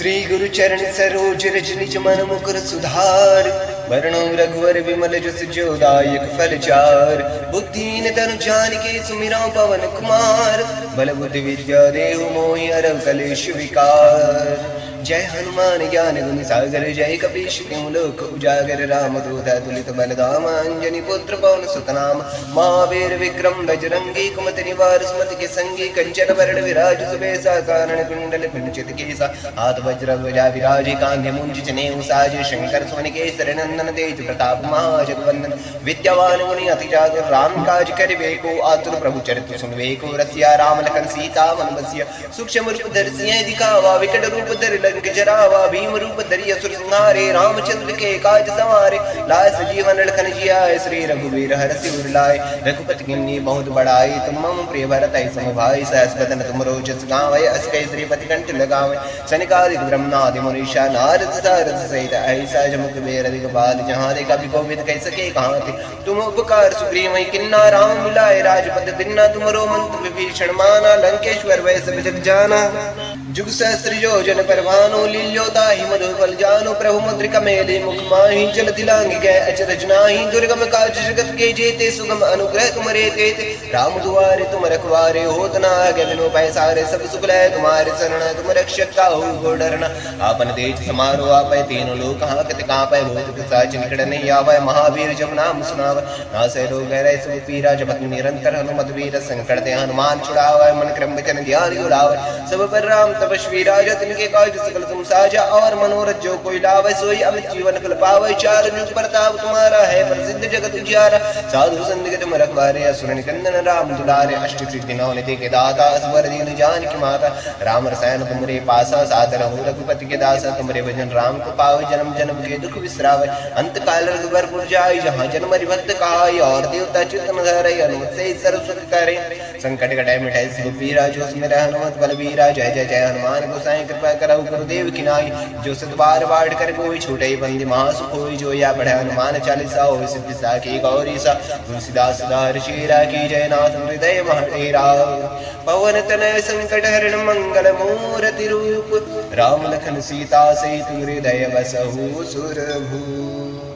श्री गुरु चरण सरोज रज निज मन मुकुर सुधार वर्णो रघुवर विमल जस जोदायक फल चार बुद्धिहीन तनु जानिके सुमिरौ पवन कुमार बल बुद्धि विद्या देहु मोहि हरौ कलेश विकार। जय हनुमान ज्ञान गुण सागर जय कपीश तिहु लोक उजागर राम दूत तुलित बलधाम अंजनी पुत्र पवन सुत नाम महावीर विक्रम बजरंगी कुमति निवार सुमति के संगी कंचन वरण विराज सुबेसा कारण कुंडल कुंचित केसा हाथ वज्र ध्वजा विराज कांधे मुंज जनेऊ साज शंकर सुमन केसरी नंदन तेज प्रताप महाजगवंदन विद्यावान गुणी अति जागर राम काज करिबेको आतुर प्रभु चरित्र सुनबेको रसिया राम लखन सीता मन बसिया सूक्ष्म रूप धरि दिखावा विकट रूप धरि लंक जरावा भीम रूप धरि असुर संहारे रामचंद्र के काज संवारे लाय सजीवन लखन जियाय श्री रघुवीर हरषि उर लाय रघुपति किन्नी बहुत बड़ाई तुम मम प्रिय भरतहि सम भाई सहस बदन तुम रोजस गावै अस कई श्रीपति कंठ लगावै सनिकादिक ब्रह्मादि मुनीषा नारद सारद सहित ऐसा जमुख बेर अधिक बाल जहाँ देखा भी गोविंद कह सके कहाँ थे तुम उपकार सुग्रीव किन्ना राम मिलाए राजपद दिन्ना तुमरो मंत्र विभीषण माना लंकेश्वर वै सब जग जाना जुग सहस्त्र योजन परवानो लील्योता ही मधुबल जानो प्रभु मुद्रिका मेले मुख माहि जल दिलांग गए अचरज नाही दुर्गम काज जगत के जेते सुगम अनुग्रह तुमरे तेते राम दुआरे तुम रखवारे होत न आगे बिनु पैसारे सब सुख लय तुम्हारे शरण तुम रक्षक काहू को डरना आपन तेज समारो आपै तीनों लोक हाकत कांपै भूत पिशाच निकट नहीं आवै महावीर जब नाम सुनावै नासै रोग हरै सब पीरा जपत निरंतर हनुमत वीर संकट ते हनुमान छुड़ावै मन क्रम वचन ध्यान उड़ावै सब पर राम तपस्वी राजा तिनके काज सकल तुम साजा और मनोरथ जो कोई लावे सोई अमित जीवन फल पावे चार युग प्रताप तुम्हारा है प्रसिद्ध जगत उजियारा साधु संत के तुम रखवारे असुर निकंदन राम दुलारे अष्ट सिद्धि नौ निधि के दाता असवर दीन जान की माता राम रसायन तुमरे पासा सादर हो रघुपति के दासा तुमरे भजन राम को पावे जन्म जन्म के दुख विसरावे अंत काल रघुबरपुर जाय जहाँ जन्म हरिभक्त कहाय और देवता चित्तन धरय हनुमत से सर्वसुख करे संकट कटाय मिटाय सब पीरा जो सुमिरै हनुमत बलबीरा जय जय जय हनुमान गोसाई कृपा करहु गुरुदेव की नाई जो सत बार बाढ़ कर कोई छूटे बंदी महासुख होई जो या पढ़े हनुमान चालीसा हो सिद्धि साखी गौरी सा तुलसीदास शीरा की जयनाथ हृदय महडेरा पवन तनय संकट हरण मंगल मूर्ति रूप राम लखन सीता सहित हृदय बसहु सुरभूप।